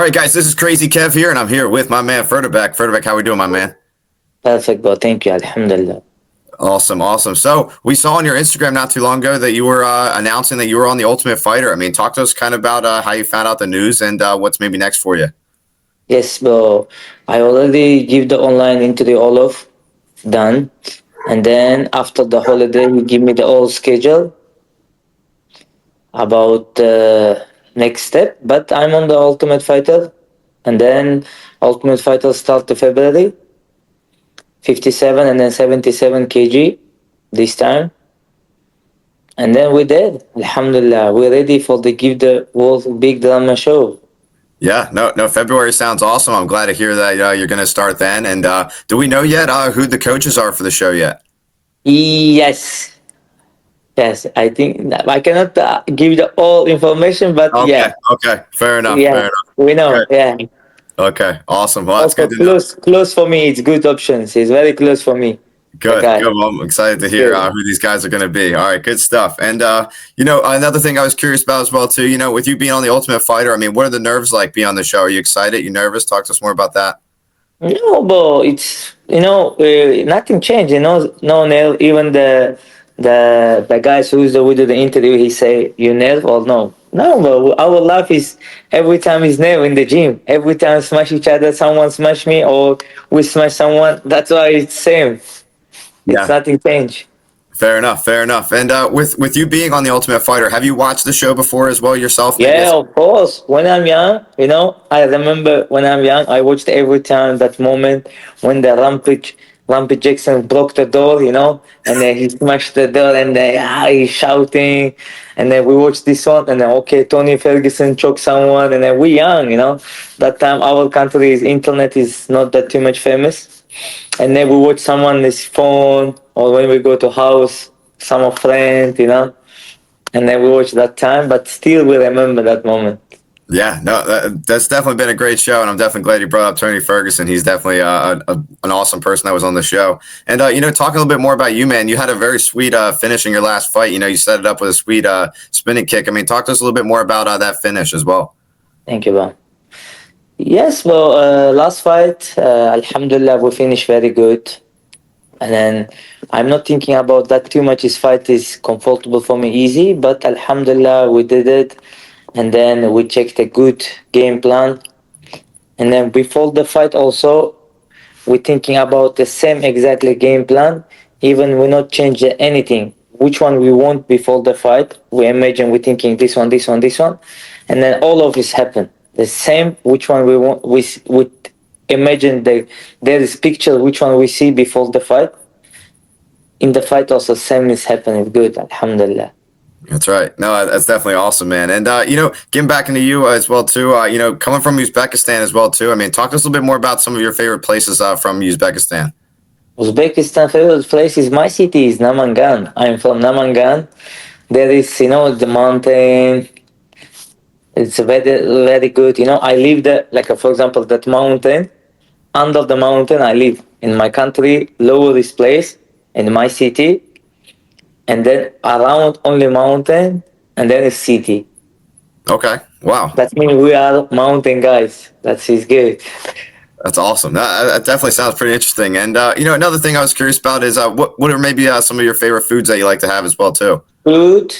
right, guys, this is Crazy Kev here, and I'm here with my man Furkatbek. Furkatbek, how we doing, my man? Perfect, bro. Thank you. Alhamdulillah. Awesome, awesome. So we saw on your Instagram not too long ago that you were announcing that you were on the Ultimate Fighter. I mean, talk to us kind of about how you found out the news and what's maybe next for you. Yes, bro. I already give the online into the Olaf done, and then after the holiday, he give me the all schedule about the next step. But I'm on the Ultimate Fighter, and then Ultimate Fighter start to February, 57 and then 77 kg this time, and then we did. Alhamdulillah, we're ready for the give the world big drama show. Yeah, no, February sounds awesome. I'm glad to hear that you're going to start then. And do we know yet who the coaches are for the show yet? Yes, yes. I think I cannot give the all information, but Okay, yeah, okay, fair enough, yeah, fair enough. we know. Great. Yeah. Okay, awesome. Well, that's Also good to know. close for me. It's good options. It's very close for me. The Good, guy. good. Well, I'm excited to It's hear good. who these guys are going to be. All right, good stuff. And another thing I was curious about as well too. With you being on the Ultimate Fighter, I mean, what are the nerves like being on the show? Are you excited? You nervous? Talk to us more about that. No, but it's nothing changed. No nail. Even the guys who's the we do the interview, he say you nail or no. No, but our life is every time is nail in the gym. Every time smash each other, someone smash me or we smash someone. That's why it's same. It's Yeah, nothing changed. fair enough, fair enough. And with you being on the Ultimate Fighter, have you watched the show before as well yourself? Maybe Yeah, it's of course. When I'm young, I remember when I'm young, I watched every time that moment when the Rampage Jackson broke the door, and then he smashed the door and then he's shouting, and then we watched this one, and then okay, Tony Ferguson choked someone, and then we young, that time our country's internet is not that too much famous, and then we watch someone his phone or when we go to house, some of friend, and then we watch that time, but still we remember that moment. yeah, no, that's definitely been a great show, and I'm definitely glad you brought up Tony Ferguson. He's definitely an awesome person that was on the show. And talking a little bit more about you, man. You had a very sweet finish in your last fight. You set it up with a sweet spinning kick. I mean, talk to us a little bit more about that finish as well. Thank you, bro. Yes, well, last fight, Alhamdulillah, we finished very good. And then I'm not thinking about that too much. This fight is comfortable for me, easy. But Alhamdulillah, we did it. And then we checked a good game plan. And then before the fight also, we're thinking about the same exactly game plan. Even we not change anything. Which one we want before the fight? We imagine we're thinking this one, this one, this one, and then all of this happen. The same. Which one we want? We imagine there is picture. Which one we see before the fight? In the fight also same is happening. Good. Alhamdulillah. That's right. No, that's definitely awesome, man. And getting back into you as well too. Coming from Uzbekistan as well too. I mean, talk to us a little bit more about some of your favorite places from Uzbekistan. Uzbekistan favorite place is my city is Namangan. I'm from Namangan. There is the mountain. It's very very good. I live there. Like for example, that mountain. Under the mountain, I live in my country. Lower this place in my city, and then around only mountain, and then a city. Okay. Wow. That means we are mountain guys. That is good. That's awesome. That definitely sounds pretty interesting. And another thing I was curious about is what are maybe some of your favorite foods that you like to have as well too. Food.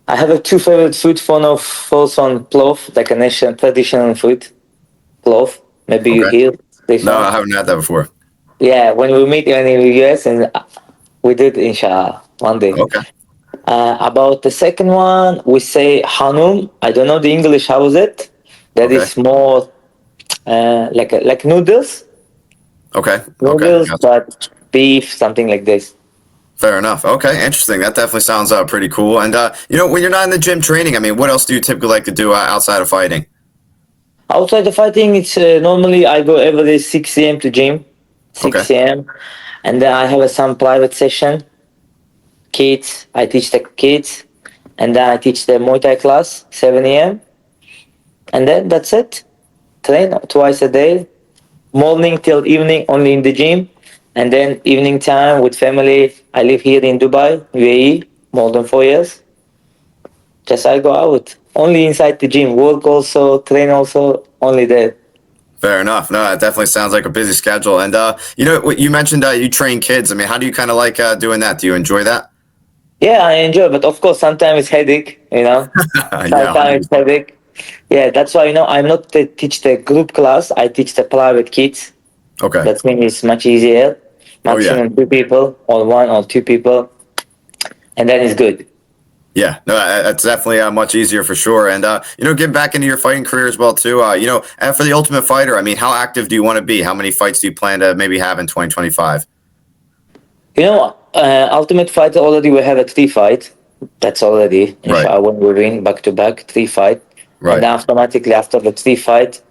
I have a two favorite food. One of first one plov, like a nation traditional food. Plov. Maybe you Okay. hear this No, one. I haven't had that before. Yeah, when we meet in the US, and we did inshallah one day. Okay. About the second one, we say hanum. I don't know the English. How is it? That Okay. is more like noodles, Okay. Okay. noodles, Gotcha. but beef, something like this. Fair enough. Okay. Interesting. That definitely sounds pretty cool. And when you're not in the gym training, I mean, what else do you typically like to do outside of fighting? Outside the fighting, it's normally I go every 6 a.m. to gym, Okay. 6 a.m. And then I have some private session. Kids, I teach the kids, and then I teach the Muay Thai class 7 a.m. And then that's it. Train twice a day, morning till evening only in the gym, and then evening time with family. I live here in Dubai, UAE, more than 4 years. Just I go out only inside the gym. Work also, train also, only there. Fair enough. No, it definitely sounds like a busy schedule. And what you mentioned, you train kids. I mean, how do you kind of like doing that? Do you enjoy that? Yeah, I enjoy, but of course sometimes it's headache. Yeah, Sometimes it's 100%. headache. Yeah, that's why I'm not teach the group class. I teach the private kids. Okay. That means it's much easier. Oh yeah. Maximum two people, or one or two people, and then it's good. Yeah, no, that's definitely much easier for sure. And getting back into your fighting career as well too. And for the Ultimate Fighter, I mean, how active do you want to be? How many fights do you plan to maybe have in 2025? Ultimate Fighter already we have a three fight. That's already Right, inshallah when we win back to back three fight, and right, then automatically after the three fight,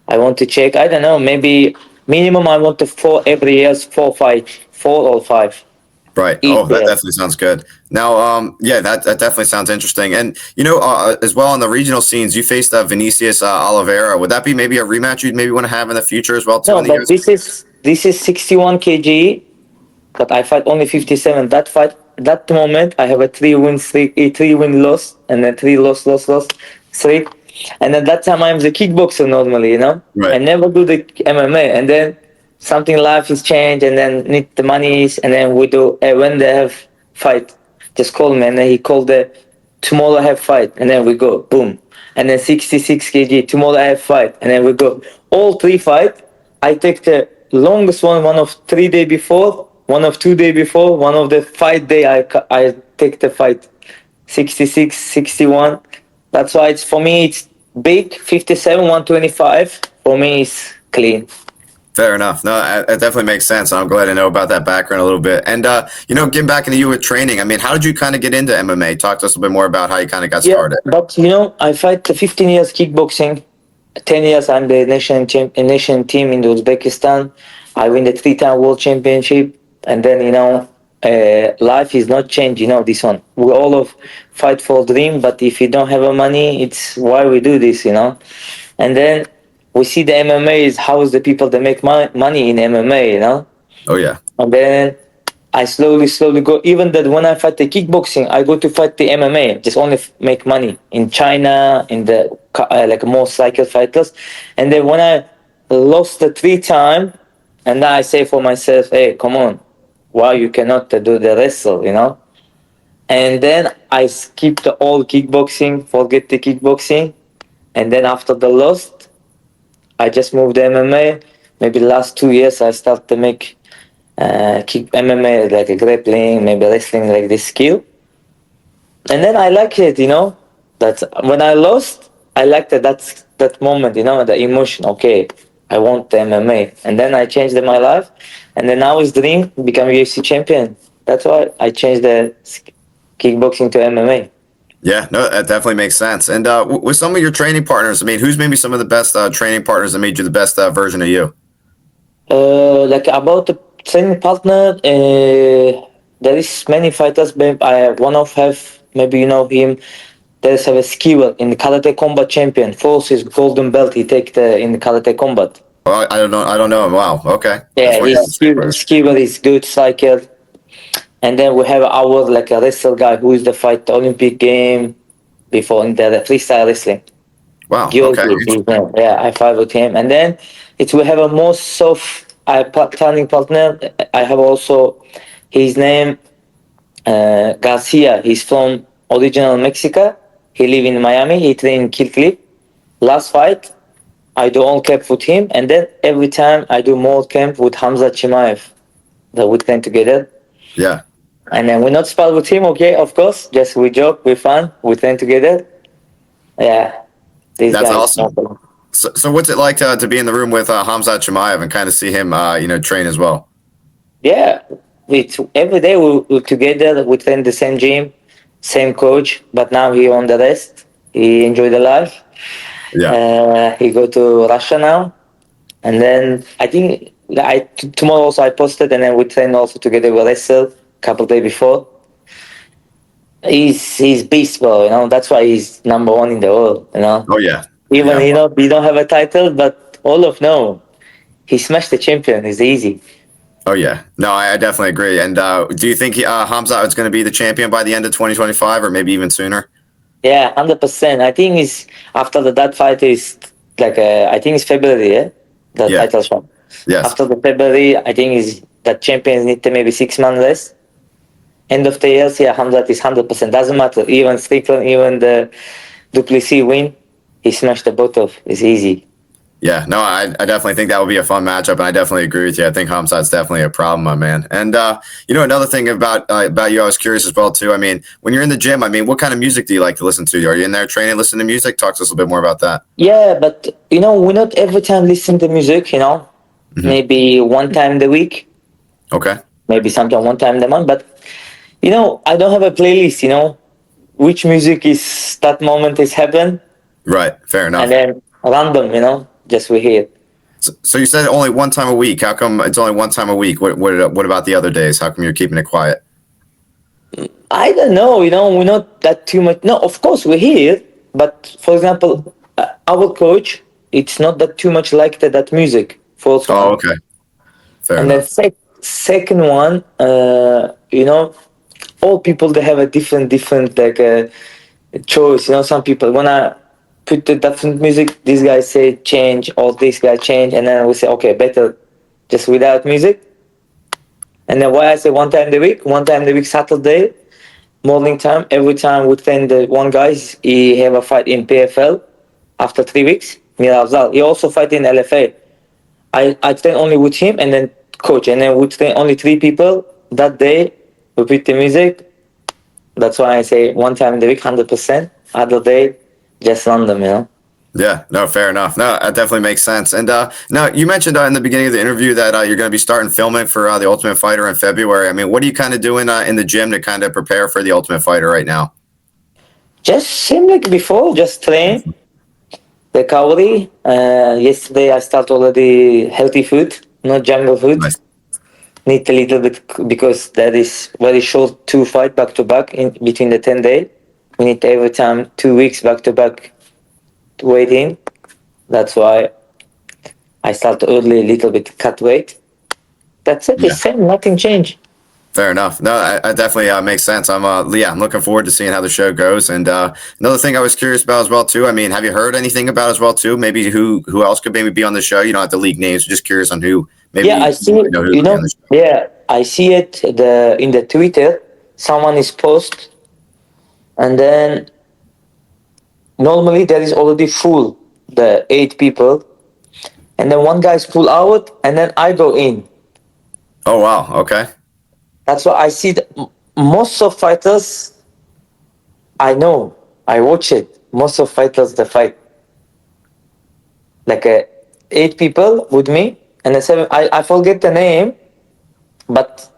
I want to check. I don't know, maybe minimum I want to four every year's four fight, 4 or 5 right. each Oh, that year. definitely sounds good. Now, yeah, that definitely sounds interesting. And as well on the regional scenes, you faced Vinicius Oliveira. Would that be maybe a rematch you'd maybe want to have in the future as well too No, in the but US? this is 61 kg, but I fight only 57. That fight, that moment, I have a three win loss, and then three loss, three. And at that time, I'm the kickboxer normally, I Right, never do the MMA. And then something life is changed, and then need the monies, and then we do, when they have fight, just call me. And then he called tomorrow I have fight, and then we go, boom. And then 66 kg, tomorrow I have fight, and then we go. All three fight, I take the longest one of 3 day before, one of 2 day before, one of the fight day I take the fight. 66, 61. That's why it's for me it's big. 57, 125. For me it's clean. fair enough. No, it definitely makes sense. I'm glad to know about that background a little bit. And getting back into you with training. I mean, how did you kind of get into MMA? Talk to us a bit more about how you kind of got Yeah, started. but I fight the 15 years kickboxing. 10 years I'm the nation team in Uzbekistan. I win the 3-time world championship. And then, life is not changed, this one. We all of fight for dream, but if you don't have a money, it's why we do this. And then we see the MMA is how is the people that make money in MMA. Oh yeah. And then I slowly go. Even that when I fight the kickboxing, I go to fight the MMA. Just only make money in China, in the like more cycle fighters. And then when I lost the 3 time, and then I say for myself, "Hey, come on, why you cannot do the wrestle?" And then I skip the all kickboxing, forget the kickboxing, and then after the lost, I just moved to MMA. Maybe last 2 years I start to make kick MMA like a grappling, maybe wrestling like this skill. And then I like it. That when I lost, I liked that moment, the emotion. Okay, I want the MMA, and then I changed my life, and then now is dream become UFC champion. That's why I changed the kickboxing to MMA. Yeah, no, that definitely makes sense. And with some of your training partners, I mean, who's maybe some of the best training partners that made you the best version of you? Like about the training partner, there is many fighters. But I one of have maybe you know him. There's have a skill in the karate combat champion. Force his golden belt. He take the in the karate combat. Well, I don't know. I don't know. Wow. Okay, that's Yeah, what you have his to say skill, first. skill is good cycle. And then we have our like a wrestler guy who is the fight Olympic game before in the freestyle wrestling. Wow. Okay. Guilty, his name. Yeah, I fight with him. And then it will have a most soft planning partner. I have also his name Garcia. He's from original Mexico. He live in Miami. He train in Kill Clip. Last fight, I do all camp with him, and then every time I do more camp with Hamza Chimaev. That we train together. Yeah, And then we not spar with him, okay, of course. Just we joke, we fun, we train together. Yeah, these that's guys. awesome. So what's it like to be in the room with Hamzat Chimaev and kind of see him, train as well? Yeah, every day we together. We train the same gym, same coach. But now he on the rest. He enjoy the life. Yeah. He go to Russia now, and then I think tomorrow also I posted, and then we train also together. We wrestle couple days before. He's beast, bro. That's why he's number one in the world. Oh yeah. Even Yeah. he don't have a title, but all of no, he smashed the champion. It's easy. Oh yeah. No, I definitely agree. And do you think Hamzat is going to be the champion by the end of 2025, or maybe even sooner? Yeah, 100%. I think is after that fight is like I think it's February, yeah, the Yeah. title shot. Yes. After the February, I think is that champions need to maybe 6 months less. End of the year, yeah, Hamzat is 100%. Doesn't matter. Even Strickland, even the Duplessis win, he smashed the both of. It's easy. Yeah, no, I definitely think that would be a fun matchup, and I definitely agree with you. I think Hamzat's definitely a problem, my man. And another thing about you, I was curious as well too. I mean, when you're in the gym, I mean, what kind of music do you like to listen to? Are you in there training, listening to music? Talk to us a little bit more about that. Yeah, but we not every time listen to music. Hmm. Maybe one time the week, Okay. maybe sometimes one time the month. But I don't have a playlist. Which music is that moment is happen, Right. Fair and enough. then random. Just we hear. So you said only one time a week. How come it's only one time a week? What about the other days? How come you're keeping it quiet? I don't know. We're not that too much. No, of course we're here, but for example, our coach, it's not that too much like that music. First Oh, one, okay. Fair and then enough. second one, all people they have a different like choice. Some people when I put the different music, these guys say change, or this guy change, and then we say okay, better just without music. And then why I say one time the week Saturday morning time. Every time we train the one guy, he have a fight in PFL after 3 weeks. Mir Afzal. He also fight in LFA. I train only with him and then coach, and then we train only 3 people that day. We put the music. That's why I say one time in the week, 100%. Other day, just random. Yeah, no, fair enough. No, that definitely makes sense. And now you mentioned in the beginning of the interview that you're going to be starting filming for the Ultimate Fighter in February. I mean, what are you kind of doing in the gym to kind of prepare for the Ultimate Fighter right now? Just same like before, just train recovery. Yesterday I start already healthy food, not jungle food. Nice. Need a little bit because that is very short to fight back to back in between the 10 day. We need every time 2 weeks back to back to wait in. That's why I start early a little bit cut weight. That's it. Yeah. It's same. Nothing changed. Fair enough. No, I definitely makes sense. I'm looking forward to seeing how the show goes. And another thing I was curious about as well too. I mean, have you heard anything about as well too? Maybe who else could maybe be on the show? You don't have to leak names. Just curious on who Yeah, maybe I see it. who could be on the show. Yeah, I see it. In the Twitter, someone is post, and then normally there is already full the 8 people, and then one guy's pull out, and then I go in. Oh wow. Okay. That's why I see most of fighters. I know. I watch it. Most of fighters they fight like 8 people with me, and the seven. I forget the name, but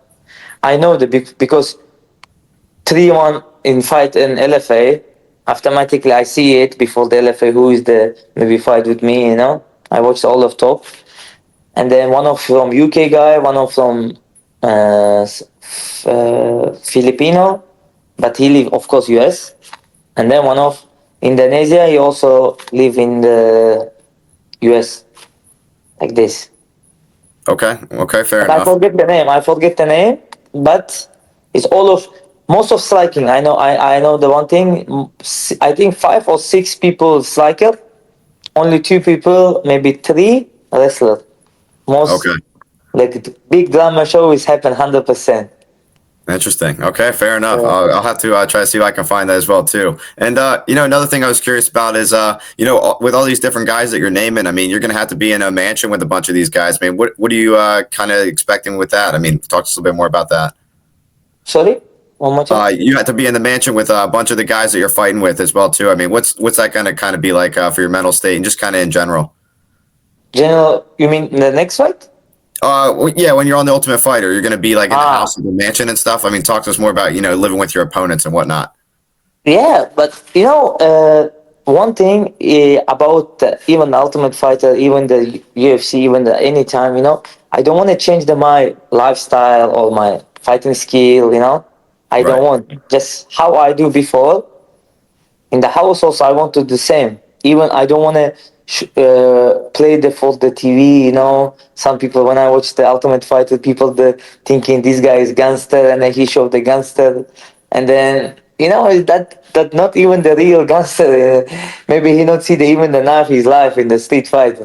I know because 3-1 in fight in LFA. Automatically, I see it before the LFA. Who is the maybe fight with me? I watched all of top, and then one of from UK guy, one of from Filipino, but he live of course US. And then one of Indonesia, he also live in the US, like this. Okay. Okay. Fair But I enough. forget the name. But it's all of most of striking. I know the one thing. I think 5 or 6 people striker. Only 2 people, maybe 3 wrestler. Most Okay. like the big drama show is happen 100%. Interesting. Okay, fair enough. Yeah. I'll have to try to see if I can find that as well too. And another thing I was curious about is with all these different guys that you're naming, I mean, you're going to have to be in a mansion with a bunch of these guys. I mean, what are you kind of expecting with that? I mean, talk to us a little bit more about that. Sorry, one more time. You have to be in the mansion with a bunch of the guys that you're fighting with as well too. I mean, what's that going to kind of be like for your mental state and just kind of in general? General, you mean the next fight? Yeah, when you're on the Ultimate Fighter, you're going to be like in the Ah, house of the mansion and stuff. I mean, talk to us more about living with your opponents and whatnot. yeah, but one thing about even the Ultimate Fighter, even the UFC, even the anytime, I don't want to change my lifestyle or my fighting skill. I don't Right. want just how I do before in the house. Also, I want to do the same. Even I don't want to play for the TV. Some people when I watch the Ultimate Fighter, people the thinking this guy is gangster, and then he showed the gangster, and then you know that not even the real gangster. Maybe he not see even the knife his life in the street fight.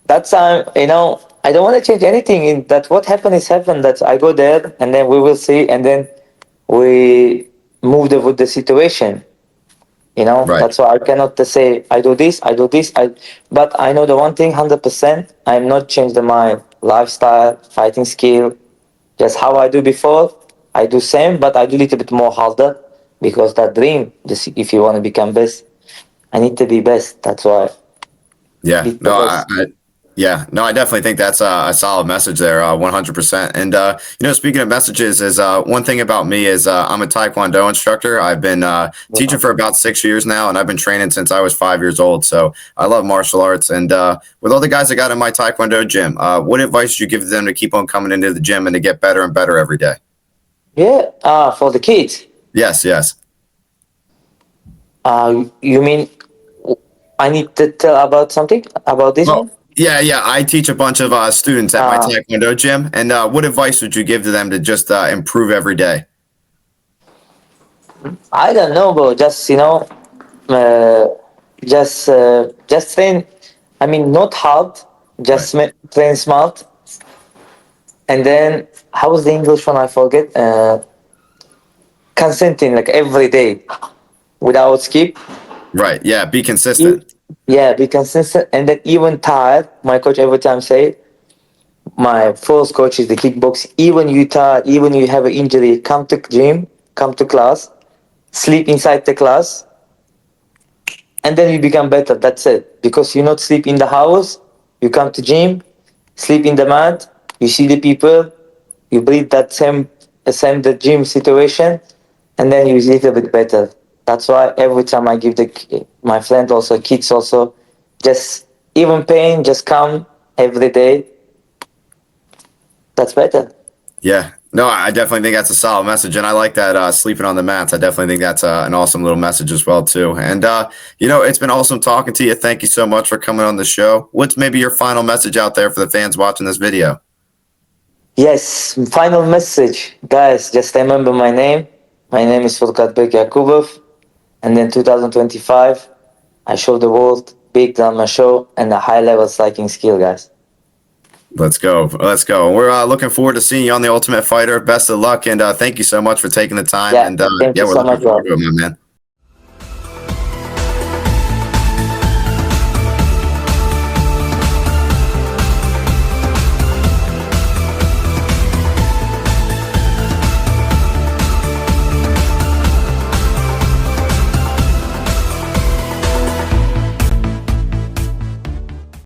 That's you know, I don't want to change anything in that. What happened is happened. That I go there and then we will see, and then we move with the situation. You know, Right. that's why I cannot say I do this, I do this. But I know the one thing, 100%. I'm not changed my lifestyle, fighting skill, just how I do before. I do same, but I do little bit more harder because that dream. Just if you want to become best, I need to be best. That's why Yeah. be the No, best. yeah, no, I definitely think that's a solid message there, 100%. And speaking of messages, is one thing about me is I'm a Taekwondo instructor. I've been teaching for about 6 years now, and I've been training since I was 5 years old. So I love martial arts. And with all the guys I got in my Taekwondo gym, what advice do you give to them to keep on coming into the gym and to get better and better every day? Yeah. For the kids. Yes, yes. You mean I need to tell about something about this Well, one? yeah, yeah. I teach a bunch of students at my Uh, Taekwondo gym. And what advice would you give to them to just improve every day? I don't know, bro. Just uh, just train. I mean, not hard. Right. Just train smart. And then how was the English one? I forget. Consenting like every day without skip. Right. Yeah. Be E- consistent. Yeah, be consistent. And then even tired. My coach every time say, my first coach is the kickbox. Even you tired, even you have an injury, come to gym, come to class, sleep inside the class, and then you become better. That's it. Because you not sleep in the house, you come to gym, sleep in the mat, you see the people, you breathe that same the gym situation, and then you little bit better. That's why every time I give my friend also kids also, just even pain, just come every day. That's better. Yeah. No, I definitely think that's a solid message, and I like that sleeping on the mats. I definitely think that's an awesome little message as well too. And it's been awesome talking to you. Thank you so much for coming on the show. What's maybe your final message out there for the fans watching this video? Yes, final message, guys. Just remember my name. My name is Furkatbek Yokubov, and then 2025, I show the world big drama show and a high level striking skill, guys. Let's go. Let's go. We're looking forward to seeing you on the Ultimate Fighter. Best of luck, and thank you so much for taking the time. Yeah, And thank yeah, you we're so looking much, forward bro. to it, my man.